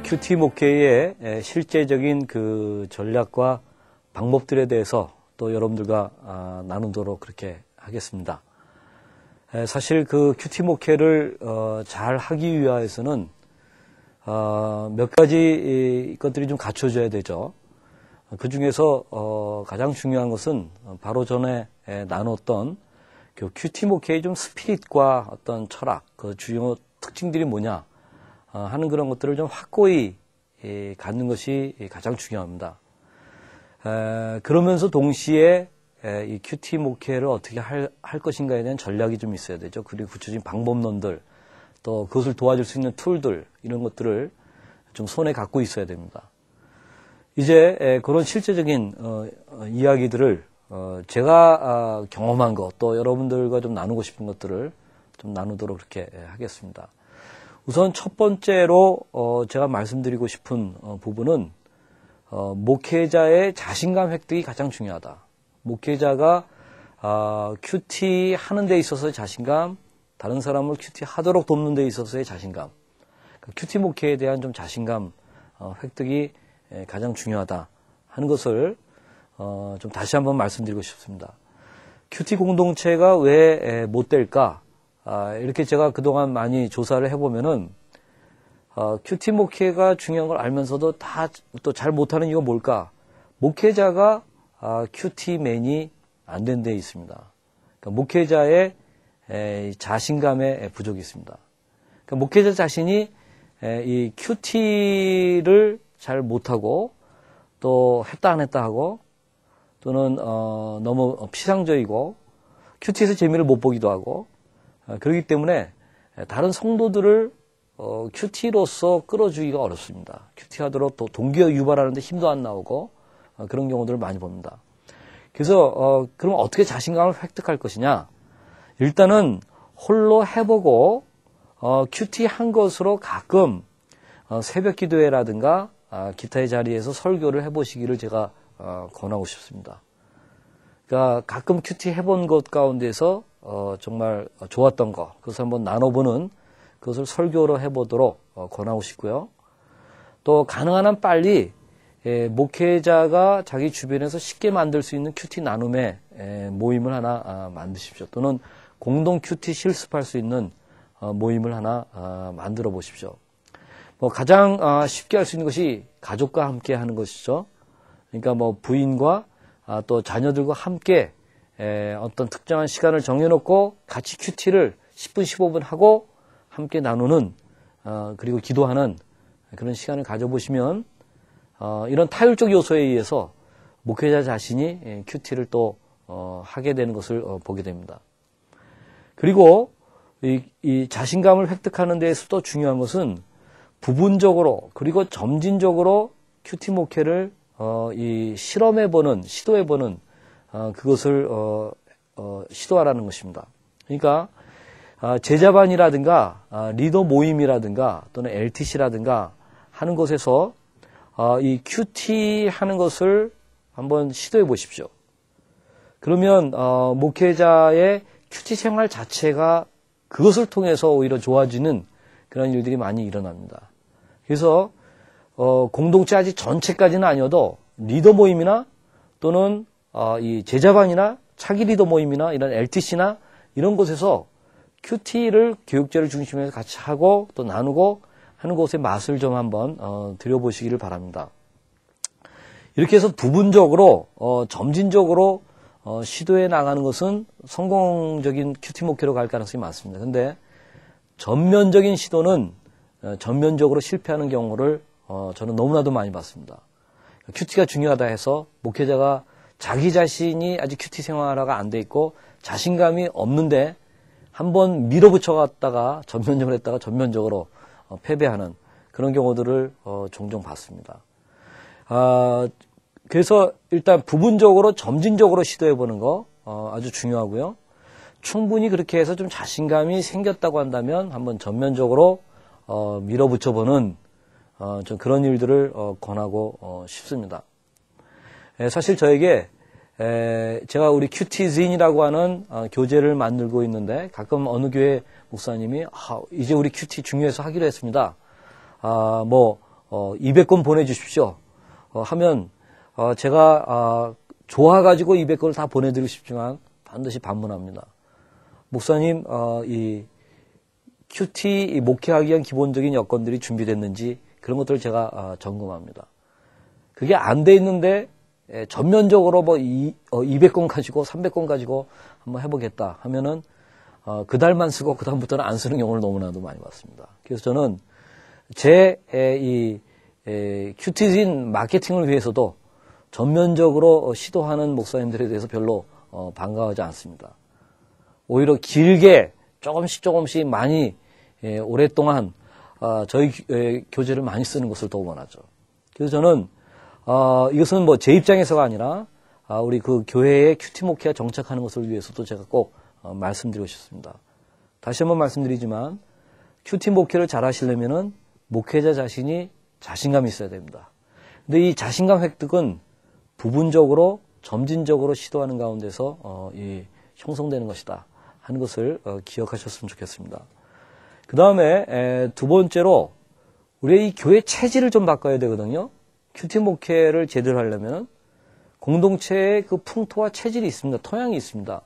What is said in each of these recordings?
큐티 목회의 실제적인 그 전략과 방법들에 대해서 또 여러분들과 나누도록 그렇게 하겠습니다. 사실 그 큐티 목회를 잘 하기 위해서는 몇 가지 것들이 좀 갖춰져야 되죠. 그 중에서 가장 중요한 것은 바로 전에 나눴던 그 큐티 목회의 좀 스피릿과 어떤 철학, 그 주요 특징들이 뭐냐 하는 그런 것들을 좀 확고히 갖는 것이 가장 중요합니다. 그러면서 동시에 이 큐티 목회를 어떻게 할 것인가에 대한 전략이 좀 있어야 되죠. 그리고 구체적인 방법론들, 또 그것을 도와줄 수 있는 툴들, 이런 것들을 좀 손에 갖고 있어야 됩니다. 이제 그런 실제적인 이야기들을 제가 경험한 것, 또 여러분들과 좀 나누고 싶은 것들을 좀 나누도록 그렇게 하겠습니다. 우선 첫 번째로 제가 말씀드리고 싶은 부분은 목회자의 자신감 획득이 가장 중요하다. 목회자가 큐티 하는 데 있어서의 자신감, 다른 사람을 큐티 하도록 돕는 데 있어서의 자신감, 큐티 목회에 대한 좀 자신감 획득이 가장 중요하다 하는 것을 좀 다시 한번 말씀드리고 싶습니다. 큐티 공동체가 왜 못 될까? 이렇게 제가 그동안 많이 조사를 해보면은 큐티 목회가 중요한 걸 알면서도 다 또 잘 못하는 이유가 뭘까? 목회자가 큐티맨이 안 된 데 있습니다. 그러니까 목회자의 자신감의 부족이 있습니다. 그러니까 목회자 자신이 이 큐티를 잘 못하고 또 했다 안 했다 하고 또는 너무 피상적이고 큐티에서 재미를 못 보기도 하고 그렇기 때문에 다른 성도들을 큐티로서 끌어주기가 어렵습니다. 큐티하도록 또 동기가 유발하는데 힘도 안 나오고 그런 경우들을 많이 봅니다. 그래서 그럼 어떻게 자신감을 획득할 것이냐? 일단은 홀로 해보고 큐티한 것으로 가끔 새벽 기도회라든가 기타의 자리에서 설교를 해보시기를 제가 권하고 싶습니다. 그러니까 가끔 큐티 해본 것 가운데서 정말 좋았던 거, 그것을 한번 나눠보는 그것을 설교로 해보도록 권하고 싶고요. 또 가능한 한 빨리 목회자가 자기 주변에서 쉽게 만들 수 있는 큐티 나눔의 모임을 하나 만드십시오. 또는 공동 큐티 실습할 수 있는 모임을 하나 만들어 보십시오. 가장 쉽게 할 수 있는 것이 가족과 함께 하는 것이죠. 그러니까 부인과 또 자녀들과 함께 어떤 특정한 시간을 정해놓고 같이 큐티를 10분, 15분 하고 함께 나누는 그리고 기도하는 그런 시간을 가져보시면 이런 타율적 요소에 의해서 목회자 자신이 큐티를 또 하게 되는 것을 보게 됩니다. 그리고 이 자신감을 획득하는 데에서 또 중요한 것은 부분적으로 그리고 점진적으로 큐티 목회를 시도해보는 그것을 시도하라는 것입니다. 그러니까 제자반이라든가 리더 모임이라든가 또는 LTC라든가 하는 곳에서 이 큐티 하는 것을 한번 시도해 보십시오. 그러면 목회자의 큐티 생활 자체가 그것을 통해서 오히려 좋아지는 그런 일들이 많이 일어납니다. 그래서 공동체 아직 전체까지는 아니어도 리더 모임이나 또는 이 제자반이나 차기 리더 모임이나 이런 LTC나 이런 곳에서 큐티를 교육자를 중심으로 해서 같이 하고 또 나누고 하는 곳의 맛을 좀 한번 들여보시기를 바랍니다. 이렇게 해서 부분적으로 점진적으로 시도해 나가는 것은 성공적인 큐티 목회로 갈 가능성이 많습니다. 그런데 전면적인 시도는 전면적으로 실패하는 경우를 저는 너무나도 많이 봤습니다. 큐티가 중요하다 해서 목회자가 자기 자신이 아직 큐티 생활화가 안 돼 있고 자신감이 없는데 한번 밀어붙여 갔다가 전면적으로 했다가 전면적으로 패배하는 그런 경우들을 종종 봤습니다. 그래서 일단 부분적으로 점진적으로 시도해보는 거 아주 중요하고요. 충분히 그렇게 해서 좀 자신감이 생겼다고 한다면 한번 전면적으로 밀어붙여보는 좀 그런 일들을 권하고 싶습니다. 사실 저에게 제가 우리 큐티진이라고 하는 교재를 만들고 있는데 가끔 어느 교회 목사님이 이제 우리 큐티 중요해서 하기로 했습니다. 200건 보내주십시오. 하면 제가 좋아가지고 200건을 다 보내드리고 싶지만 반드시 반문합니다. 목사님, 이 큐티 목회하기 위한 기본적인 여건들이 준비됐는지 그런 것들을 제가 점검합니다. 그게 안 돼 있는데 전면적으로 뭐 200건 가지고 300건 가지고 한번 해보겠다 하면은 그 달만 쓰고 그 다음부터는 안 쓰는 경우를 너무나도 많이 봤습니다. 그래서 저는 제 이 큐티진 마케팅을 위해서도 전면적으로 시도하는 목사님들에 대해서 별로 반가워하지 않습니다. 오히려 길게 조금씩 많이 오랫동안 저희 교재를 많이 쓰는 것을 더 원하죠. 그래서 저는 이것은 뭐 제 입장에서가 아니라 우리 그 교회의 큐티 목회가 정착하는 것을 위해서도 제가 꼭 말씀드리고 싶습니다. 다시 한번 말씀드리지만 큐티 목회를 잘 하시려면은 목회자 자신이 자신감이 있어야 됩니다. 근데 이 자신감 획득은 부분적으로 점진적으로 시도하는 가운데서 형성되는 것이다 하는 것을 기억하셨으면 좋겠습니다. 그 다음에 두 번째로 우리의 이 교회 체질을 좀 바꿔야 되거든요. 큐티 목회를 제대로 하려면 공동체의 그 풍토와 체질이 있습니다. 토양이 있습니다.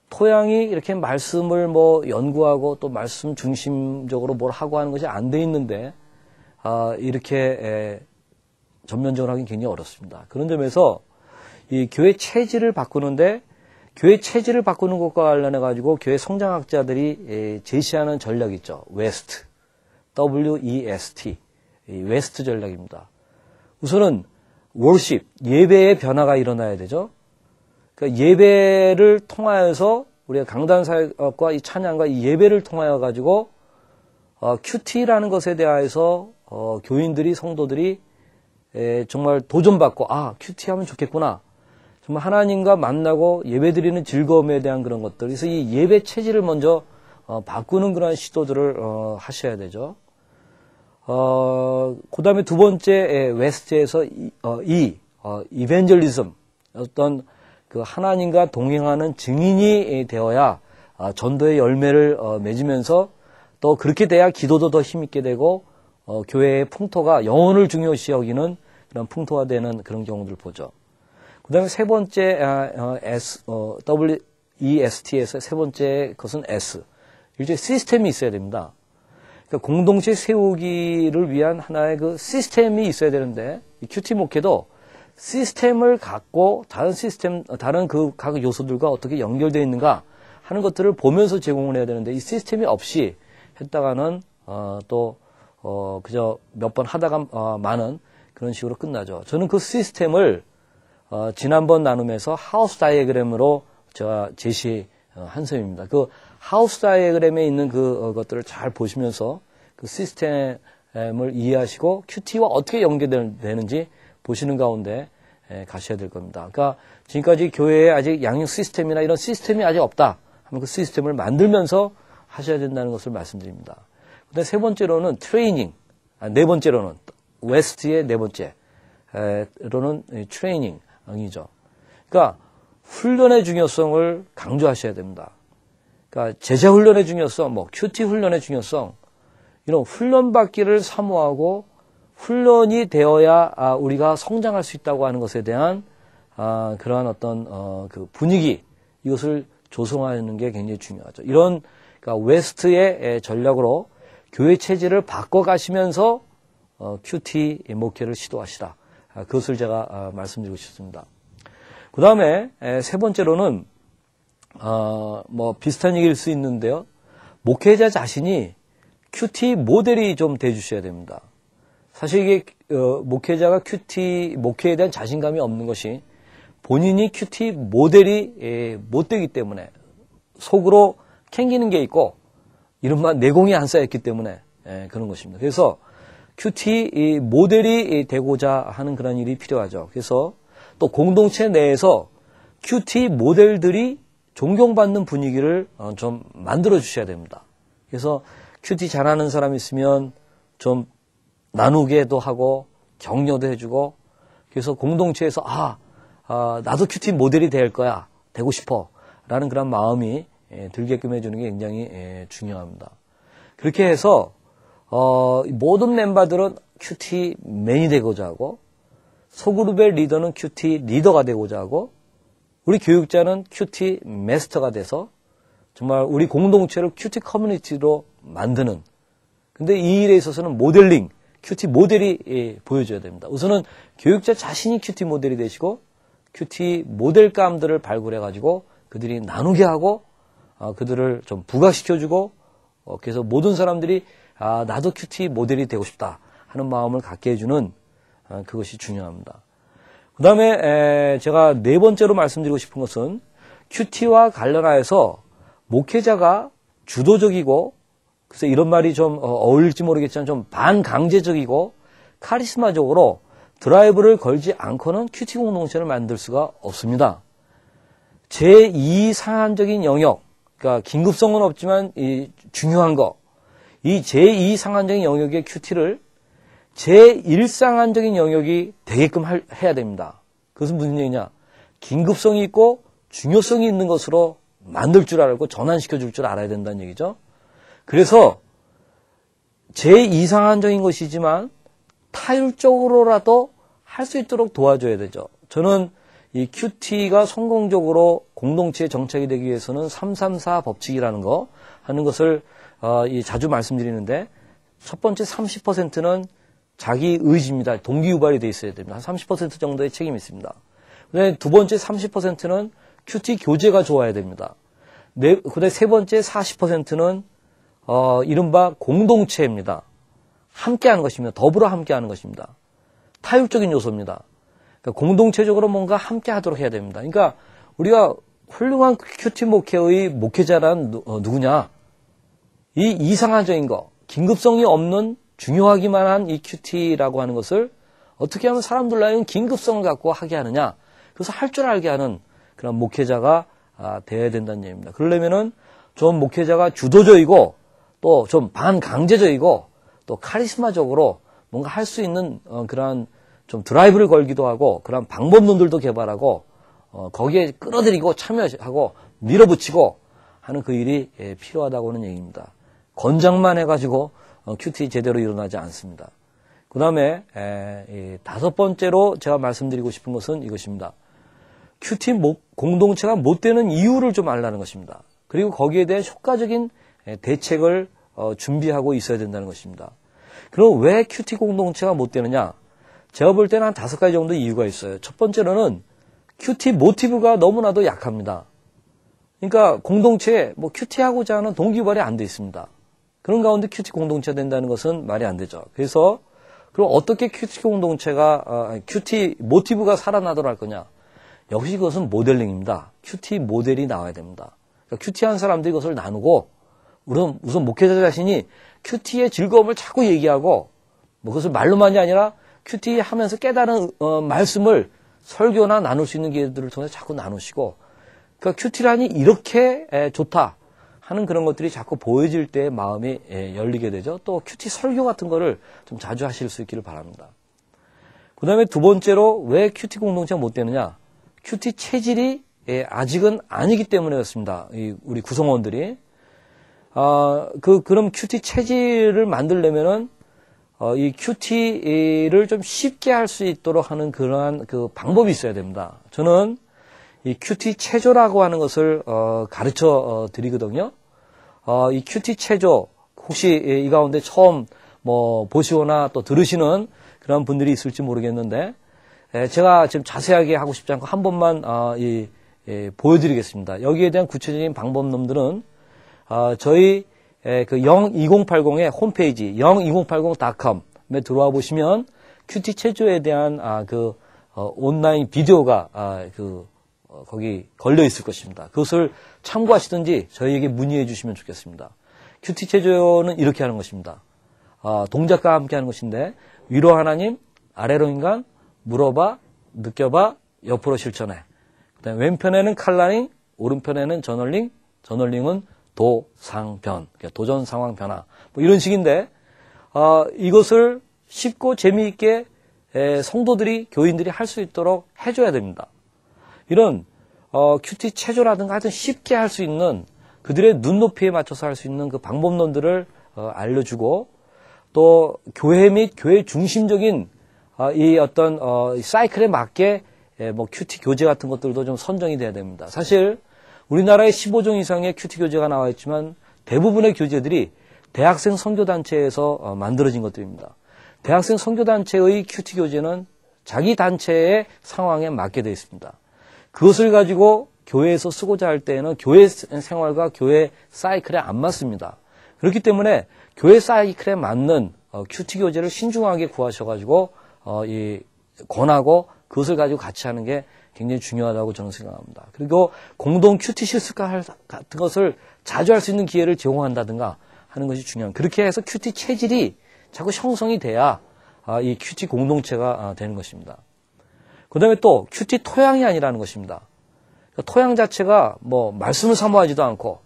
토양이 이렇게 말씀을 뭐 연구하고 또 말씀 중심적으로 뭘 하고 하는 것이 안 돼 있는데 이렇게 전면적으로 하긴 굉장히 어렵습니다. 그런 점에서 이 교회 체질을 바꾸는데 교회 체질을 바꾸는 것과 관련해 가지고 교회 성장학자들이 제시하는 전략이 있죠. WEST, W-E-S-T, 웨스트 전략입니다. 우선은 worship, 예배의 변화가 일어나야 되죠. 그러니까 예배를 통하여서 우리가 강단 사역과 이 찬양과 이 예배를 통하여 가지고 큐티라는 것에 대해서 교인들이 성도들이 정말 도전받고 큐티하면 좋겠구나. 정말 하나님과 만나고 예배드리는 즐거움에 대한 그런 것들. 그래서 이 예배 체질을 먼저 바꾸는 그런 시도들을 하셔야 되죠. 그 다음에 두 번째 웨스트에서 이벤젤리즘, 어떤 그 하나님과 동행하는 증인이 되어야 전도의 열매를 맺으면서 또 그렇게 돼야 기도도 더 힘있게 되고 교회의 풍토가 영혼을 중요시 여기는 그런 풍토가 되는 그런 경우들을 보죠. 그 다음에 세 번째 WEST에서 세 번째 것은 S. 일종의 시스템이 있어야 됩니다. 그러니까 공동체 세우기를 위한 하나의 그 시스템이 있어야 되는데 이 큐티 목회도 시스템을 갖고 다른 그 각 요소들과 어떻게 연결되어 있는가 하는 것들을 보면서 제공을 해야 되는데 이 시스템이 없이 했다가는 그저 몇 번 하다가 많은 그런 식으로 끝나죠. 저는 그 시스템을 지난번 나눔에서 하우스 다이어그램으로 제가 제시한 셈입니다. 그 하우스 다이어그램에 있는 그것들을 잘 보시면서 그 시스템을 이해하시고 큐티와 어떻게 연결되는지 보시는 가운데 가셔야 될 겁니다. 그러니까 지금까지 교회에 아직 양육 시스템이나 이런 시스템이 아직 없다 하면 그 시스템을 만들면서 하셔야 된다는 것을 말씀드립니다. 그다음에 세 번째로는 트레이닝, 네 번째로는 웨스트의 네 번째로는 트레이닝이죠. 그러니까 훈련의 중요성을 강조하셔야 됩니다. 그러니까 제자 훈련의 중요성, 큐티 훈련의 중요성, 이런 훈련받기를 사모하고 훈련이 되어야 우리가 성장할 수 있다고 하는 것에 대한 그러한 어떤 그 분위기, 이것을 조성하는 게 굉장히 중요하죠. 이런 그러니까 웨스트의 전략으로 교회 체질을 바꿔가시면서 큐티 목회를 시도하시라. 그것을 제가 말씀드리고 싶습니다. 그 다음에 세 번째로는 비슷한 얘기일 수 있는데요. 목회자 자신이 큐티 모델이 좀 돼주셔야 됩니다. 사실 이게 목회자가 큐티 목회에 대한 자신감이 없는 것이 본인이 큐티 모델이 못 되기 때문에 속으로 캥기는 게 있고 이른바 내공이 안 쌓였기 때문에 그런 것입니다. 그래서 큐티 모델이 되고자 하는 그런 일이 필요하죠. 그래서 또 공동체 내에서 큐티 모델들이 존경받는 분위기를 좀 만들어 주셔야 됩니다. 그래서 큐티 잘하는 사람이 있으면 좀 나누게도 하고 격려도 해주고 그래서 공동체에서 나도 큐티 모델이 될 거야, 되고 싶어 라는 그런 마음이 들게끔 해주는 게 굉장히 중요합니다. 그렇게 해서 모든 멤버들은 큐티맨이 되고자 하고, 소그룹의 리더는 큐티 리더가 되고자 하고, 우리 교육자는 큐티 마스터가 돼서 정말 우리 공동체를 큐티 커뮤니티로 만드는, 근데 이 일에 있어서는 모델링, 큐티 모델이 보여줘야 됩니다. 우선은 교육자 자신이 큐티 모델이 되시고 큐티 모델감들을 발굴해가지고 그들이 나누게 하고 그들을 좀 부각시켜주고 그래서 모든 사람들이 나도 큐티 모델이 되고 싶다 하는 마음을 갖게 해주는 그것이 중요합니다. 그 다음에 제가 네 번째로 말씀드리고 싶은 것은 큐티와 관련하여서 목회자가 주도적이고 그래서 이런 말이 좀 어울릴지 모르겠지만 좀 반강제적이고 카리스마적으로 드라이브를 걸지 않고는 큐티 공동체를 만들 수가 없습니다. 제2상한적인 영역, 그러니까 긴급성은 없지만 이 중요한 거, 이 제2상한적인 영역의 큐티를 제1상한적인 영역이 되게끔 해야 됩니다. 그것은 무슨 얘기냐? 긴급성이 있고 중요성이 있는 것으로 만들 줄 알고 전환시켜 줄 줄 알아야 된다는 얘기죠. 그래서 제2상한적인 것이지만 타율적으로라도 할 수 있도록 도와줘야 되죠. 저는 이 큐티가 성공적으로 공동체에 정착이 되기 위해서는 334 법칙이라는 거 하는 것을 자주 말씀드리는데 첫 번째 30%는 자기 의지입니다. 동기유발이 돼 있어야 됩니다. 한 30% 정도의 책임이 있습니다. 그다음에 두 번째 30%는 큐티 교제가 좋아야 됩니다. 그다음에 세 번째 40%는 이른바 공동체입니다. 함께하는 것입니다. 더불어 함께하는 것입니다. 타율적인 요소입니다. 그러니까 공동체적으로 뭔가 함께하도록 해야 됩니다. 그러니까 우리가 훌륭한 큐티 목회의 목회자란 누구냐? 이 이상한적인 거, 긴급성이 없는 중요하기만 한 이 큐티라고 하는 것을 어떻게 하면 사람들 나에는 긴급성을 갖고 하게 하느냐? 그래서 할 줄 알게 하는 그런 목회자가 되어야 된다는 얘기입니다. 그러려면은 좀 목회자가 주도적이고 또 좀 반강제적이고 또 카리스마적으로 뭔가 할 수 있는 그러한 좀 드라이브를 걸기도 하고 그런 방법론들도 개발하고 거기에 끌어들이고 참여하고 밀어붙이고 하는 그 일이 필요하다고는 얘기입니다. 권장만 해가지고 큐티 제대로 일어나지 않습니다. 그 다음에 다섯 번째로 제가 말씀드리고 싶은 것은 이것입니다. 큐티 공동체가 못 되는 이유를 좀 알라는 것입니다. 그리고 거기에 대한 효과적인 대책을 준비하고 있어야 된다는 것입니다. 그럼 왜 큐티 공동체가 못 되느냐? 제가 볼 때는 한 5가지 정도 이유가 있어요. 첫 번째로는 큐티 모티브가 너무나도 약합니다. 그러니까 공동체에 큐티하고자 하는 동기부여이 안 돼 있습니다. 그런 가운데 큐티 공동체가 된다는 것은 말이 안 되죠. 그래서 그럼 어떻게 큐티 공동체가 큐티 모티브가 살아나도록 할 거냐? 역시 그것은 모델링입니다. 큐티 모델이 나와야 됩니다. 그러니까 큐티한 사람들이 그것을 나누고 우선 목회자 자신이 큐티의 즐거움을 자꾸 얘기하고 그것을 말로만이 아니라 큐티 하면서 깨달은 말씀을 설교나 나눌 수 있는 기회들을 통해서 자꾸 나누시고 그러니까 큐티란이 이렇게 좋다 하는 그런 것들이 자꾸 보여질 때 마음이 열리게 되죠. 또 큐티 설교 같은 거를 좀 자주 하실 수 있기를 바랍니다. 그 다음에 두 번째로 왜 큐티 공동체가 못 되느냐? 큐티 체질이 아직은 아니기 때문이었습니다. 우리 구성원들이. 그럼 큐티 체질을 만들려면은, 이 큐티를 좀 쉽게 할 수 있도록 하는 그러한 그 방법이 있어야 됩니다. 저는 이 큐티 체조라고 하는 것을, 가르쳐 드리거든요. 이 큐티 체조, 혹시 이 가운데 처음 보시거나 또 들으시는 그런 분들이 있을지 모르겠는데, 제가 지금 자세하게 하고 싶지 않고 한 번만, 보여드리겠습니다. 여기에 대한 구체적인 방법론들은, 저희 그 02080의 홈페이지 02080.com에 들어와 보시면 큐티 체조에 대한 온라인 비디오가 거기 걸려 있을 것입니다. 그것을 참고하시든지 저희에게 문의해 주시면 좋겠습니다. 큐티 체조는 이렇게 하는 것입니다. 동작과 함께 하는 것인데 위로 하나님, 아래로 인간, 물어봐, 느껴봐, 옆으로 실천해. 그다음에 왼편에는 칼라링, 오른편에는 저널링, 저널링은 도상변, 도전 상황 변화, 이런 식인데, 이것을 쉽고 재미있게 성도들이, 교인들이 할 수 있도록 해줘야 됩니다. 이런, 큐티 체조라든가 하여튼 쉽게 할 수 있는 그들의 눈높이에 맞춰서 할 수 있는 그 방법론들을 알려주고, 또 교회 및 교회 중심적인 이 어떤 사이클에 맞게 뭐 큐티 교재 같은 것들도 좀 선정이 돼야 됩니다. 사실 우리나라에 15종 이상의 큐티 교재가 나와 있지만 대부분의 교재들이 대학생 선교단체에서 만들어진 것들입니다. 대학생 선교단체의 큐티 교재는 자기 단체의 상황에 맞게 되어 있습니다. 그것을 가지고 교회에서 쓰고자 할 때에는 교회 생활과 교회 사이클에 안 맞습니다. 그렇기 때문에 교회 사이클에 맞는 큐티 교재를 신중하게 구하셔가지고 권하고 그것을 가지고 같이 하는 게 굉장히 중요하다고 저는 생각합니다. 그리고 공동 큐티 실습과 같은 것을 자주 할 수 있는 기회를 제공한다든가 하는 것이 중요합니다. 그렇게 해서 큐티 체질이 자꾸 형성이 돼야 이 큐티 공동체가 되는 것입니다. 그 다음에 또 큐티 토양이 아니라는 것입니다. 토양 자체가 뭐 말씀을 사모하지도 않고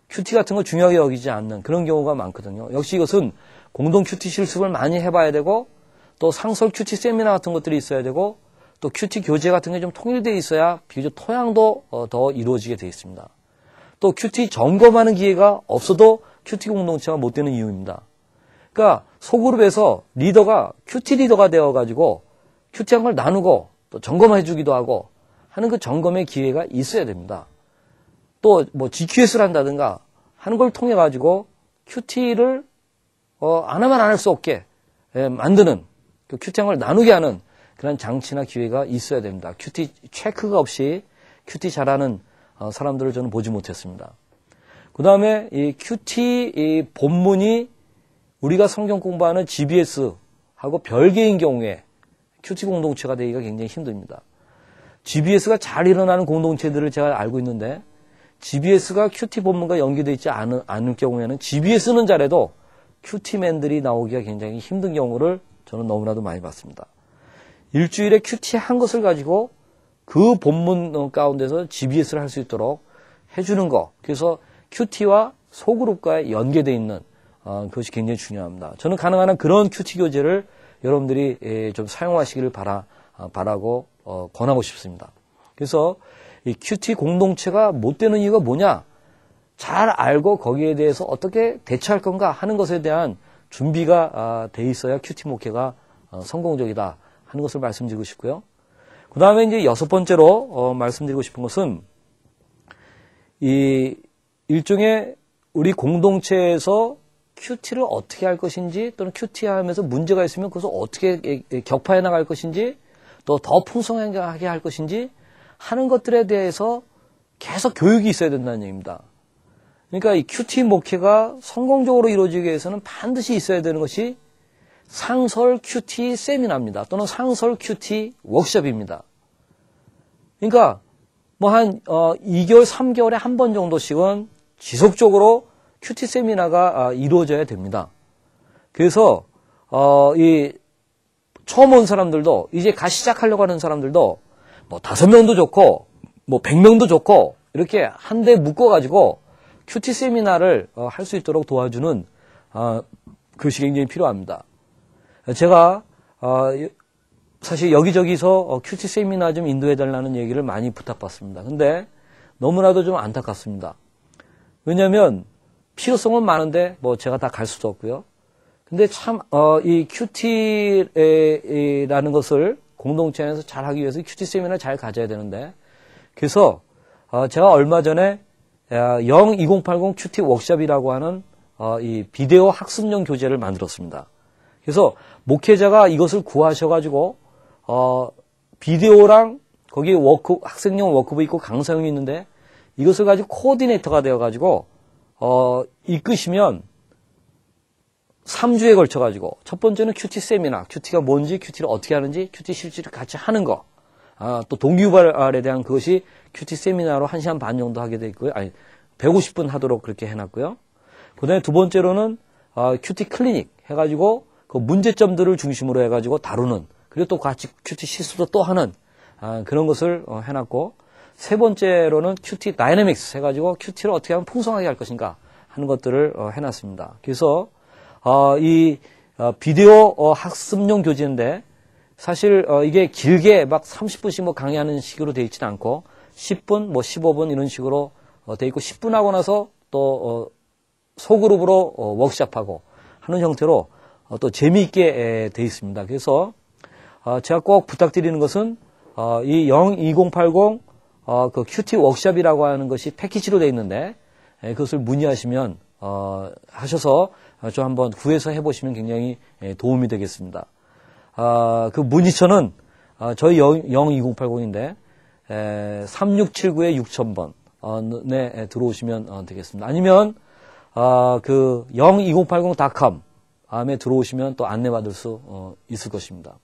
큐티 같은 거 중요하게 여기지 않는 그런 경우가 많거든요. 역시 이것은 공동 큐티 실습을 많이 해봐야 되고 또 상설 큐티 세미나 같은 것들이 있어야 되고 또 큐티 교재 같은 게 좀 통일되어 있어야 비교적 토양도 더 이루어지게 되어 있습니다. 또 큐티 점검하는 기회가 없어도 큐티 공동체가 못 되는 이유입니다. 그러니까 소그룹에서 리더가 큐티 리더가 되어가지고 큐티한 걸 나누고 또 점검해 주기도 하고 하는 그 점검의 기회가 있어야 됩니다. 또 뭐 GQS를 한다든가 하는 걸 통해 가지고 큐티를 안 하면 안 할 수 없게 만드는 그 큐티한 걸 나누게 하는 그런 장치나 기회가 있어야 됩니다. 큐티 체크가 없이 큐티 잘하는 사람들을 저는 보지 못했습니다. 그 다음에 이 큐티 본문이 우리가 성경 공부하는 GBS하고 별개인 경우에 큐티 공동체가 되기가 굉장히 힘듭니다. GBS가 잘 일어나는 공동체들을 제가 알고 있는데 GBS가 큐티 본문과 연계되어 있지 않을 경우에는 GBS는 잘해도 큐티맨들이 나오기가 굉장히 힘든 경우를 저는 너무나도 많이 봤습니다. 일주일에 큐티 한 것을 가지고 그 본문 가운데서 GBS를 할 수 있도록 해주는 거. 그래서 큐티와 소그룹과 연계되어 있는 그것이 굉장히 중요합니다. 저는 가능한 한 그런 큐티 교재를 여러분들이 좀 사용하시기를 바라고 권하고 싶습니다. 그래서 이 큐티 공동체가 못 되는 이유가 뭐냐? 잘 알고 거기에 대해서 어떻게 대처할 건가 하는 것에 대한 준비가 돼 있어야 큐티 목회가 성공적이다 하는 것을 말씀드리고 싶고요. 그 다음에 이제 6번째로 말씀드리고 싶은 것은 이 일종의 우리 공동체에서 큐티를 어떻게 할 것인지 또는 큐티하면서 문제가 있으면 그것을 어떻게 격파해 나갈 것인지 또 더 풍성하게 할 것인지 하는 것들에 대해서 계속 교육이 있어야 된다는 얘기입니다. 그러니까 이 큐티 목회가 성공적으로 이루어지기 위해서는 반드시 있어야 되는 것이 상설 큐티 세미나입니다. 또는 상설 큐티 워크숍입니다. 그러니까 뭐 한 2개월, 3개월에 한 번 정도씩은 지속적으로 큐티 세미나가 이루어져야 됩니다. 그래서 이 처음 온 사람들도 이제 시작하려고 하는 사람들도 뭐 5명도 좋고 뭐 100명도 좋고 이렇게 한데 묶어가지고 큐티 세미나를 할 수 있도록 도와주는 그것이 굉장히 필요합니다. 제가 사실 여기저기서 큐티 세미나 좀 인도해달라는 얘기를 많이 부탁받습니다. 근데 너무나도 좀 안타깝습니다. 왜냐하면 필요성은 많은데 뭐 제가 다 갈 수도 없고요. 근데 참 이 큐티라는 것을 공동체 안에서 잘 하기 위해서 큐티 세미나를 잘 가져야 되는데 그래서 제가 얼마 전에 2080 큐티 워크숍이라고 하는 이 비디오 학습용 교재를 만들었습니다. 그래서 목회자가 이것을 구하셔가지고 비디오랑 거기에 학생용 워크북 있고 강사용이 있는데 이것을 가지고 코디네이터가 되어가지고 이끄시면 3주에 걸쳐가지고 첫 번째는 큐티 세미나, 큐티가 뭔지, 큐티를 어떻게 하는지, 큐티 실질을 같이 하는 거, 또 동기유발에 대한 그것이 큐티 세미나로 1시간 반 정도 하게 돼 있고요. 아니 150분 하도록 그렇게 해놨고요. 그 다음에 두 번째로는 큐티 클리닉 해가지고 그 문제점들을 중심으로 해가지고 다루는, 그리고 또 같이 큐티 실습도 또 하는 그런 것을 해놨고, 세 번째로는 큐티 다이내믹스 해가지고 큐티를 어떻게 하면 풍성하게 할 것인가 하는 것들을 해놨습니다. 그래서 이 비디오 학습용 교재인데 사실 이게 길게 막 30분씩 뭐 강의하는 식으로 되어 있지는 않고 10분, 뭐 15분 이런 식으로 되어 있고 10분 하고 나서 또 소그룹으로 워크숍하고 하는 형태로 또 재미있게 돼 있습니다. 그래서 제가 꼭 부탁드리는 것은 이 02080 그 큐티 워크샵이라고 하는 것이 패키지로 되어 있는데 그것을 문의하시면 하셔서 좀 한번 구해서 해보시면 굉장히 도움이 되겠습니다. 그 문의처는 저희 02080인데 3679-6000번에 들어오시면 되겠습니다. 아니면 그 02080.com에 들어오시면 또 안내받을 수 있을 것입니다.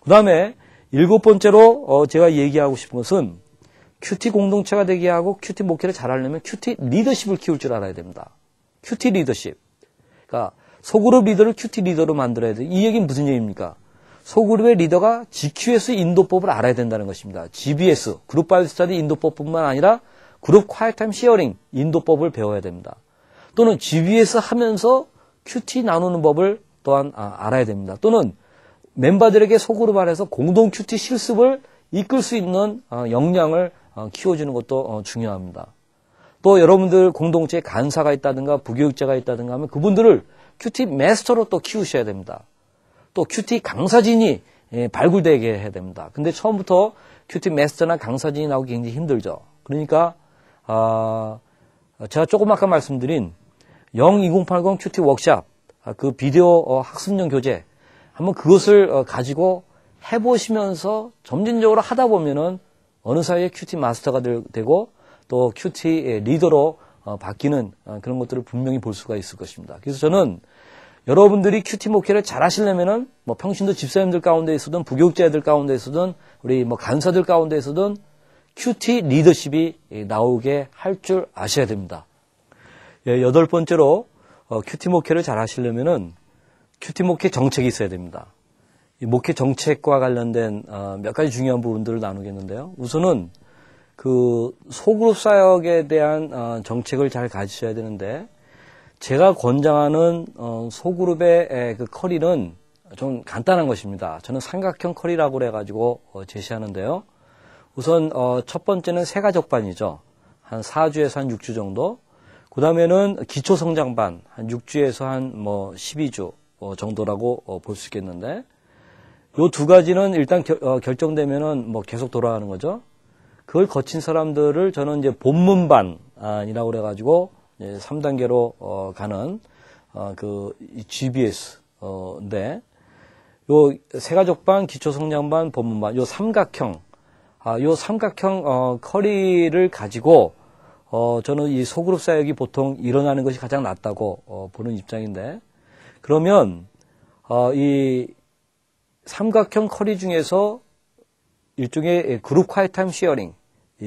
그 다음에 7번째로 제가 얘기하고 싶은 것은 큐티 공동체가 되게 하고 큐티 목회를 잘하려면 큐티 리더십을 키울 줄 알아야 됩니다. 큐티 리더십. 그러니까 소그룹 리더를 큐티 리더로 만들어야 돼. 이 얘기는 무슨 얘기입니까? 소그룹의 리더가 GQS 인도법을 알아야 된다는 것입니다. GBS, 그룹 바이블 스터디 인도법뿐만 아니라 그룹 콰이트 타임 시어링 인도법을 배워야 됩니다. 또는 GBS 하면서 큐티 나누는 법을 또한 알아야 됩니다. 또는 멤버들에게 소그룹 안에서 공동 큐티 실습을 이끌 수 있는 역량을 키워주는 것도 중요합니다. 또 여러분들 공동체에 간사가 있다든가 부교육자가 있다든가 하면 그분들을 큐티 마스터로 또 키우셔야 됩니다. 또 큐티 강사진이 발굴되게 해야 됩니다. 근데 처음부터 큐티 마스터나 강사진이 나오기 굉장히 힘들죠. 그러니까 제가 조금 아까 말씀드린 02080 큐티 워크샵 그 비디오 학습용 교재 한번 그것을 가지고 해보시면서 점진적으로 하다 보면은 어느 사이에 큐티 마스터가 되고 또 큐티 리더로 바뀌는 그런 것들을 분명히 볼 수가 있을 것입니다. 그래서 저는 여러분들이 큐티 목회를 잘 하시려면은 뭐 평신도 집사님들 가운데 있어든 부교육자들 가운데 있어든 우리 뭐 간사들 가운데 있어든 큐티 리더십이 나오게 할 줄 아셔야 됩니다. 8번째로 큐티 목회를 잘 하시려면은 큐티 목회 정책이 있어야 됩니다. 이 목회 정책과 관련된 몇 가지 중요한 부분들을 나누겠는데요. 우선은 그 소그룹 사역에 대한 정책을 잘 가지셔야 되는데 제가 권장하는 소그룹의 그 커리는 좀 간단한 것입니다. 저는 삼각형 커리라고 그래가지고 제시하는데요. 우선 첫 번째는 세가족반이죠. 한 4주에서 한 6주 정도. 그 다음에는 기초성장반 한 6주에서 한 뭐 12주 정도라고 볼 수 있겠는데 요 두 가지는 일단 결정되면은 뭐 계속 돌아가는 거죠. 그걸 거친 사람들을 저는 이제 본문반이라고 그래가지고 3단계로 가는 그 GBS인데 요 세가족반, 기초성장반, 본문반 요 삼각형 커리를 가지고 저는 이 소그룹 사역이 보통 일어나는 것이 가장 낫다고 보는 입장인데 그러면 이 삼각형 커리 중에서 일종의 그룹 콰이트 타임 쉐어링,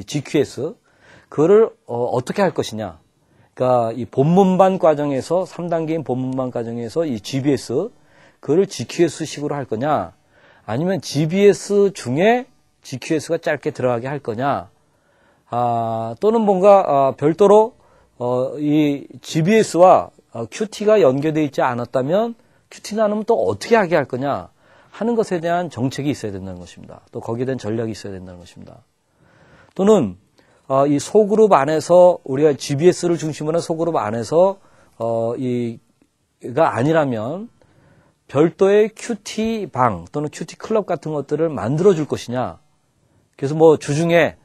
GQS, 그거를 어떻게 할 것이냐. 그러니까 이 본문반 과정에서 3단계인 본문반 과정에서 이 GBS, 그거를 GQS식으로 할 거냐, 아니면 GBS 중에 GQS가 짧게 들어가게 할 거냐, 또는 뭔가 별도로 이 GBS와 QT가 연계되어 있지 않았다면 QT 나누면 또 어떻게 하게 할 거냐 하는 것에 대한 정책이 있어야 된다는 것입니다. 또 거기에 대한 전략이 있어야 된다는 것입니다. 또는 이 소그룹 안에서 우리가 GBS를 중심으로 한 소그룹 안에서 이가 아니라면 별도의 QT 방 또는 QT 클럽 같은 것들을 만들어 줄 것이냐. 그래서 뭐 주중에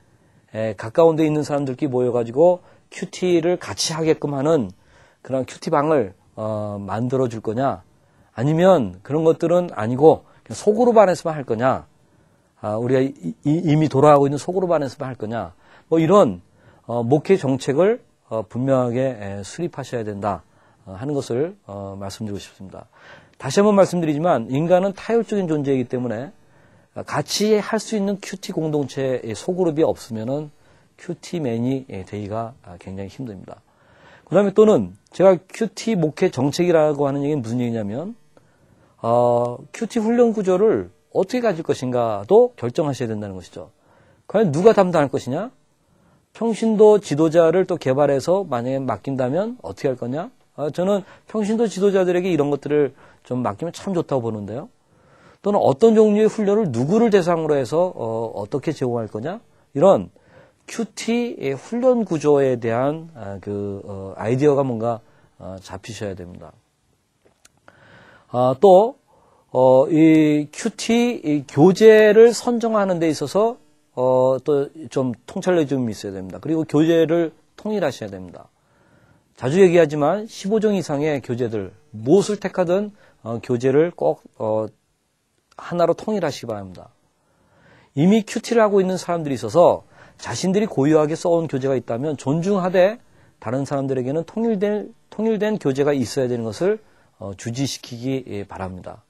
가까운 데 있는 사람들끼리 모여가지고 QT를 같이 하게끔 하는 그런 QT 방을 만들어 줄 거냐. 아니면 그런 것들은 아니고 소그룹 안에서만 할 거냐. 우리가 이미 돌아가고 있는 소그룹 안에서만 할 거냐. 뭐 이런 목회 정책을 분명하게 수립하셔야 된다 하는 것을 말씀드리고 싶습니다. 다시 한번 말씀드리지만 인간은 타율적인 존재이기 때문에 같이 할 수 있는 큐티 공동체의 소그룹이 없으면은 큐티맨이 되기가 굉장히 힘듭니다. 그 다음에 또는 제가 큐티 목회 정책이라고 하는 얘기는 무슨 얘기냐면 큐티 훈련 구조를 어떻게 가질 것인가도 결정하셔야 된다는 것이죠. 과연 누가 담당할 것이냐? 평신도 지도자를 또 개발해서 만약에 맡긴다면 어떻게 할 거냐? 저는 평신도 지도자들에게 이런 것들을 좀 맡기면 참 좋다고 보는데요. 또는 어떤 종류의 훈련을 누구를 대상으로 해서 어떻게 제공할 거냐? 이런 큐티 훈련 구조에 대한 아이디어가 뭔가 잡히셔야 됩니다. 이 큐티 이 교재를 선정하는 데 있어서 또 좀 통찰력이 좀 있어야 됩니다. 그리고 교재를 통일하셔야 됩니다. 자주 얘기하지만 15종 이상의 교재들, 무엇을 택하든 교재를 꼭 하나로 통일하시기 바랍니다. 이미 큐티를 하고 있는 사람들이 있어서 자신들이 고유하게 써온 교재가 있다면 존중하되 다른 사람들에게는 통일된 교재가 있어야 되는 것을 주지시키기 바랍니다.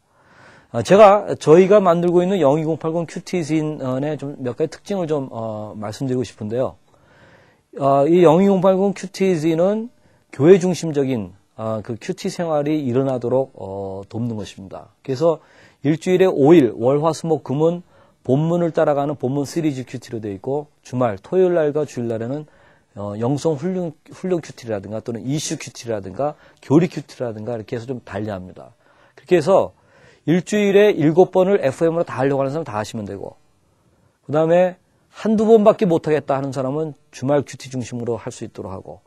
저희가 만들고 있는 02080 큐티진의 좀 몇 가지 특징을 좀 말씀드리고 싶은데요. 이 02080 큐티진은 교회 중심적인 그 큐티 생활이 일어나도록 돕는 것입니다. 그래서 일주일에 5일 월화수목금은 본문을 따라가는 본문 시리즈 큐티로 되어 있고 주말 토요일 날과 주일 날에는 영성 훈련 큐티라든가 또는 이슈 큐티라든가 교리 큐티라든가 이렇게 해서 좀 달리합니다. 그렇게 해서 일주일에 7번을 FM으로 다 하려고 하는 사람 다 하시면 되고 그 다음에 한두 번밖에 못하겠다 하는 사람은 주말 큐티 중심으로 할 수 있도록 하고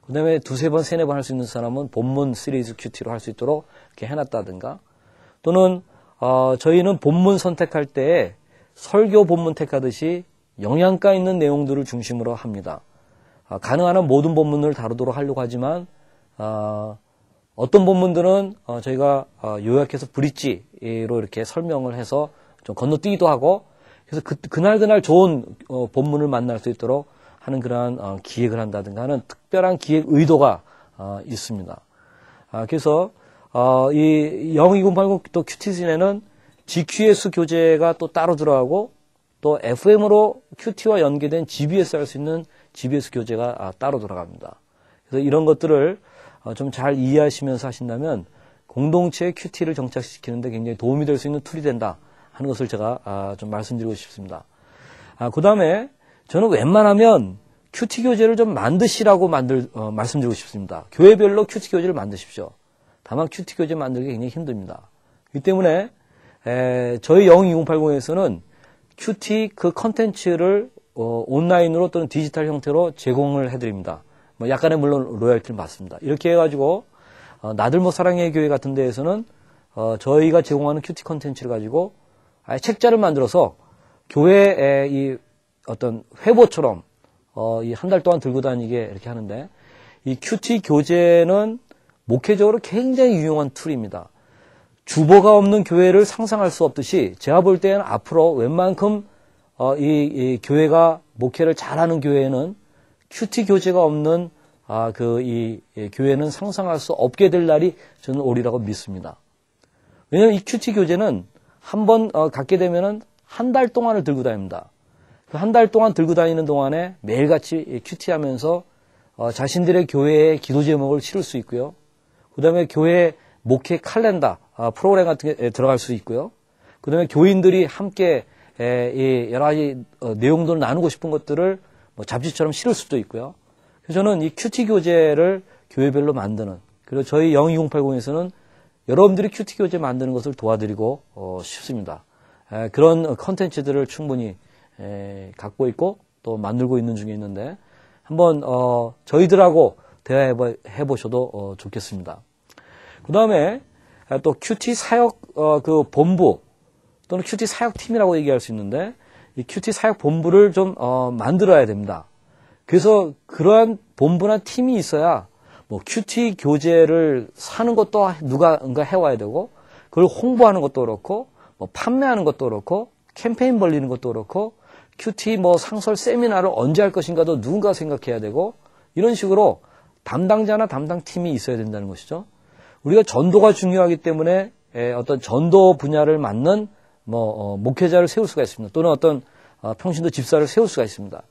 그 다음에 두세 번, 세네 번 할 수 있는 사람은 본문 시리즈 큐티로 할 수 있도록 이렇게 해놨다든가 또는 저희는 본문 선택할 때에 설교 본문 택하듯이 영양가 있는 내용들을 중심으로 합니다. 가능한 한 모든 본문을 다루도록 하려고 하지만 어떤 본문들은 저희가 요약해서 브릿지로 이렇게 설명을 해서 좀 건너뛰기도 하고 그래서 그날 좋은 본문을 만날 수 있도록 하는 그러한 기획을 한다든가 하는 특별한 기획 의도가 있습니다. 그래서 이 02080 또 큐티진에는 GQS 교재가 또 따로 들어가고 또 FM으로 큐티와 연계된 GBS 할 수 있는 GBS 교재가 따로 들어갑니다. 그래서 이런 것들을 좀 잘 이해하시면서 하신다면 공동체의 큐티를 정착시키는데 굉장히 도움이 될 수 있는 툴이 된다 하는 것을 제가 좀 말씀드리고 싶습니다. 그 다음에 저는 웬만하면 큐티 교재를 좀 만드시라고 말씀드리고 싶습니다. 교회별로 큐티 교재를 만드십시오. 다만 큐티 교재 만들기 굉장히 힘듭니다. 이 때문에 저희 02080에서는 큐티 그 컨텐츠를 온라인으로 또는 디지털 형태로 제공을 해드립니다. 약간의 물론 로열티를 받습니다. 이렇게 해가지고 나들모 사랑의 교회 같은 데에서는 저희가 제공하는 큐티 컨텐츠를 가지고 아예 책자를 만들어서 교회의 이 어떤 회보처럼 이 한 달 동안 들고 다니게 이렇게 하는데 이 큐티 교재는 목회적으로 굉장히 유용한 툴입니다. 주보가 없는 교회를 상상할 수 없듯이 제가 볼 때는 앞으로 웬만큼 이 교회가 목회를 잘하는 교회에는 큐티 교재가 없는 이 교회는 상상할 수 없게 될 날이 저는 오리라고 믿습니다. 왜냐하면 이 큐티 교재는 한번 갖게 되면은 한 달 동안을 들고 다닙니다. 그 한 달 동안 들고 다니는 동안에 매일같이 큐티하면서 자신들의 교회의 기도 제목을 치를 수 있고요. 그 다음에 교회 목회 칼렌더 프로그램 같은 게 들어갈 수 있고요. 그 다음에 교인들이 함께 여러 가지 내용들을 나누고 싶은 것들을 잡지처럼 실을 수도 있고요. 그래서 저는 이 큐티 교재를 교회별로 만드는 그리고 저희 02080에서는 여러분들이 큐티 교재 만드는 것을 도와드리고 싶습니다. 그런 컨텐츠들을 충분히 갖고 있고 또 만들고 있는 중에 있는데 한번 저희들하고 대화해 보셔도 좋겠습니다. 그 다음에 또 큐티 사역 그 본부 또는 큐티 사역팀이라고 얘기할 수 있는데 이 큐티 사역 본부를 좀 만들어야 됩니다. 그래서 그러한 본부나 팀이 있어야 큐티 교재를 사는 것도 누가 해와야 되고 그걸 홍보하는 것도 그렇고 판매하는 것도 그렇고 캠페인 벌리는 것도 그렇고 큐티 상설 세미나를 언제 할 것인가도 누군가 생각해야 되고 이런 식으로 담당자나 담당팀이 있어야 된다는 것이죠. 우리가 전도가 중요하기 때문에 어떤 전도 분야를 맡는 목회자를 세울 수가 있습니다. 또는 어떤 평신도 집사를 세울 수가 있습니다.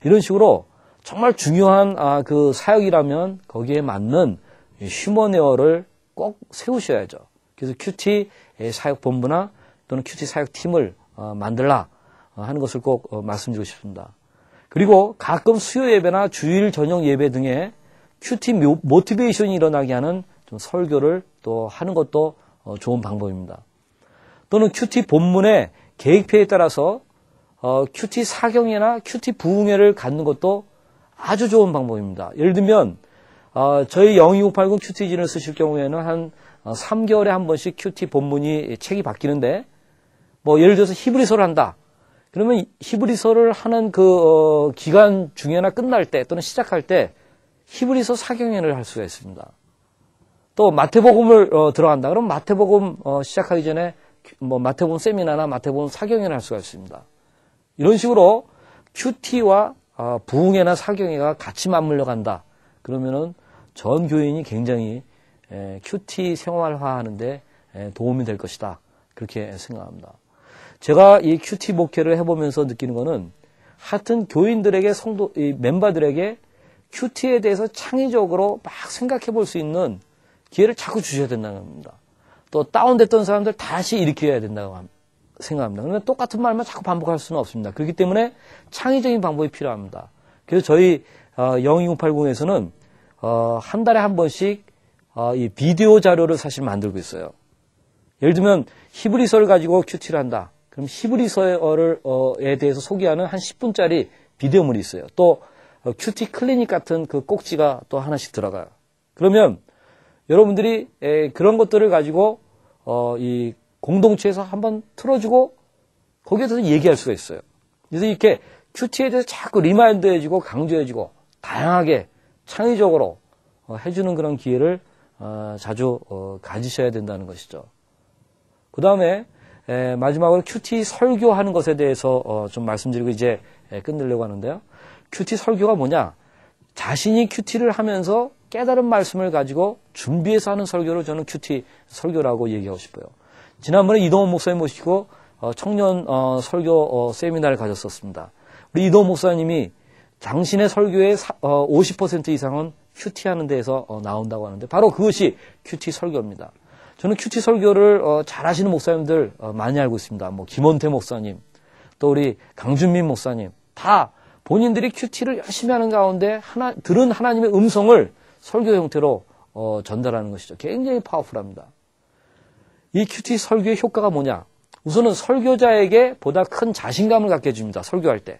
이런 식으로 정말 중요한 그 사역이라면 거기에 맞는 휴머웨어를 꼭 세우셔야죠. 그래서 큐티 사역본부나 또는 큐티 사역팀을 만들라 하는 것을 꼭 말씀드리고 싶습니다. 그리고 가끔 수요 예배나 주일 저녁 예배 등의 큐티 모티베이션이 일어나게 하는 좀 설교를 또 하는 것도 좋은 방법입니다. 또는 큐티 본문의 계획표에 따라서 큐티 사경회나 큐티 부흥회를 갖는 것도 아주 좋은 방법입니다. 예를 들면 저희 02080 큐티진을 쓰실 경우에는 한 3개월에 한 번씩 큐티 본문이 책이 바뀌는데, 뭐 예를 들어서 히브리서를 한다. 그러면 히브리서를 하는 그 기간 중에나 끝날 때 또는 시작할 때 히브리서 사경연을 할 수가 있습니다. 또 마태복음을 들어간다. 그럼 마태복음 시작하기 전에 뭐 마태복음 세미나나 마태복음 사경연을 할 수가 있습니다. 이런 식으로 큐티와 부흥회나 사경회가 같이 맞물려 간다. 그러면은 전 교인이 굉장히 큐티 생활화하는데 도움이 될 것이다. 그렇게 생각합니다. 제가 이 큐티 목회를 해보면서 느끼는 거는 하여튼 교인들에게 이 멤버들에게 큐티에 대해서 창의적으로 막 생각해 볼 수 있는 기회를 자꾸 주셔야 된다는 겁니다. 또 다운됐던 사람들 다시 일으켜야 된다고 생각합니다. 그런데 똑같은 말만 자꾸 반복할 수는 없습니다. 그렇기 때문에 창의적인 방법이 필요합니다. 그래서 저희 02080에서는 한 달에 한 번씩 이 비디오 자료를 사실 만들고 있어요. 예를 들면 히브리서를 가지고 큐티를 한다. 그럼 히브리서에 대해서 소개하는 한 10분짜리 비디오물이 있어요. 또 큐티 클리닉 같은 그 꼭지가 또 하나씩 들어가요. 그러면 여러분들이 그런 것들을 가지고 이 공동체에서 한번 틀어주고 거기에 대해서 얘기할 수가 있어요. 그래서 이렇게 큐티에 대해서 자꾸 리마인드해주고 강조해주고 다양하게 창의적으로 해주는 그런 기회를 자주 가지셔야 된다는 것이죠. 그 다음에 마지막으로 큐티 설교하는 것에 대해서 좀 말씀드리고 이제 끝내려고 하는데요. 큐티 설교가 뭐냐? 자신이 큐티를 하면서 깨달은 말씀을 가지고 준비해서 하는 설교를 저는 큐티 설교라고 얘기하고 싶어요. 지난번에 이동원 목사님 모시고 청년 설교 세미나를 가졌었습니다. 우리 이동원 목사님이 당신의 설교의 50% 이상은 큐티하는 데에서 나온다고 하는데 바로 그것이 큐티 설교입니다. 저는 큐티 설교를 잘 하시는 목사님들 많이 알고 있습니다. 뭐 김원태 목사님, 또 우리 강준민 목사님 다 본인들이 큐티를 열심히 하는 가운데 들은 하나님의 음성을 설교 형태로 전달하는 것이죠. 굉장히 파워풀합니다. 이 큐티 설교의 효과가 뭐냐? 우선은 설교자에게 보다 큰 자신감을 갖게 해줍니다. 설교할 때.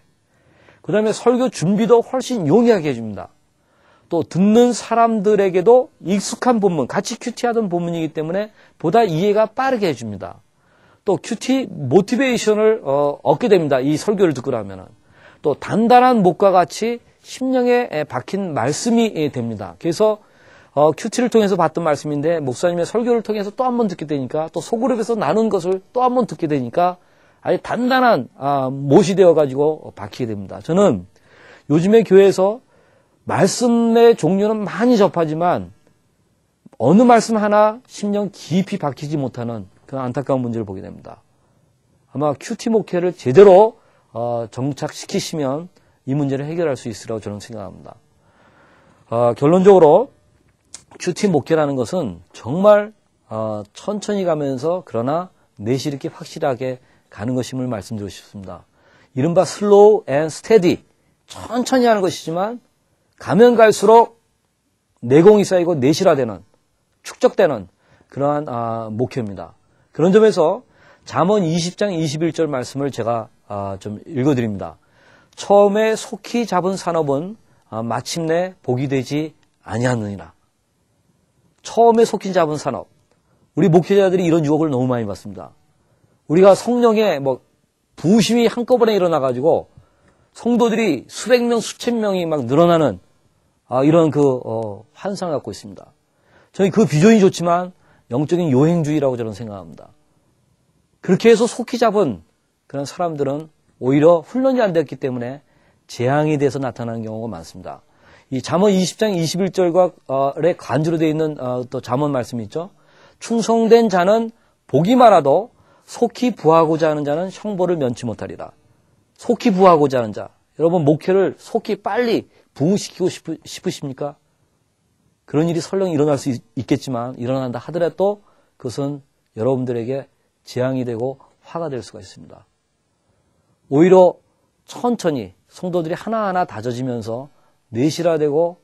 그 다음에 설교 준비도 훨씬 용이하게 해줍니다. 또 듣는 사람들에게도 익숙한 본문, 같이 큐티하던 본문이기 때문에 보다 이해가 빠르게 해줍니다. 또 큐티 모티베이션을 얻게 됩니다. 이 설교를 듣고 나면은. 또 단단한 목과 같이 심령에 박힌 말씀이 됩니다. 그래서 큐티를 통해서 봤던 말씀인데 목사님의 설교를 통해서 또 한 번 듣게 되니까 또 소그룹에서 나눈 것을 또 한 번 듣게 되니까 아주 단단한 못이 되어가지고 박히게 됩니다. 저는 요즘에 교회에서 말씀의 종류는 많이 접하지만 어느 말씀 하나 심령 깊이 박히지 못하는 그런 안타까운 문제를 보게 됩니다. 아마 큐티 목회를 제대로 정착시키시면 이 문제를 해결할 수 있으리라고 저는 생각합니다. 결론적으로 큐티 목회라는 것은 정말 천천히 가면서 그러나 내실 있게 확실하게 가는 것임을 말씀드리고 싶습니다. 이른바 슬로우 앤 스테디, 천천히 하는 것이지만 가면 갈수록 내공이 쌓이고 내실화되는, 축적되는 그러한 목회입니다. 그런 점에서 잠언 20장 21절 말씀을 제가 좀 읽어드립니다. 처음에 속히 잡은 산업은 마침내 복이 되지 아니하느니라. 처음에 속히 잡은 산업. 우리 목회자들이 이런 유혹을 너무 많이 받습니다. 우리가 성령의 부심이 한꺼번에 일어나가지고 성도들이 수백 명, 수천 명이 막 늘어나는 이런 환상을 갖고 있습니다. 저는 그 비전이 좋지만 영적인 요행주의라고 저는 생각합니다. 그렇게 해서 속히 잡은 그런 사람들은 오히려 훈련이 안 됐기 때문에 재앙이 돼서 나타나는 경우가 많습니다. 이 잠언 20장 21절에 간주로 되어 있는 또 잠언 말씀이 있죠. 충성된 자는 복이 많아도 속히 부하고자 하는 자는 형벌을 면치 못하리라. 속히 부하고자 하는 자. 여러분 목회를 속히 빨리 부흥시키고 싶으십니까? 그런 일이 설령 일어날 수 있겠지만 일어난다 하더라도 그것은 여러분들에게 재앙이 되고 화가 될 수가 있습니다. 오히려 천천히 성도들이 하나하나 다져지면서 내실화되고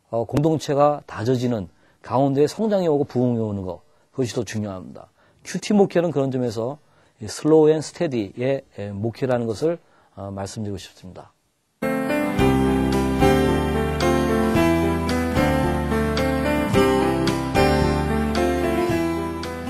공동체가 다져지는 가운데 성장이 오고 부흥이 오는 것, 그것이 더 중요합니다. 큐티 목회는 그런 점에서 슬로우 앤 스테디의 목회라는 것을 말씀드리고 싶습니다.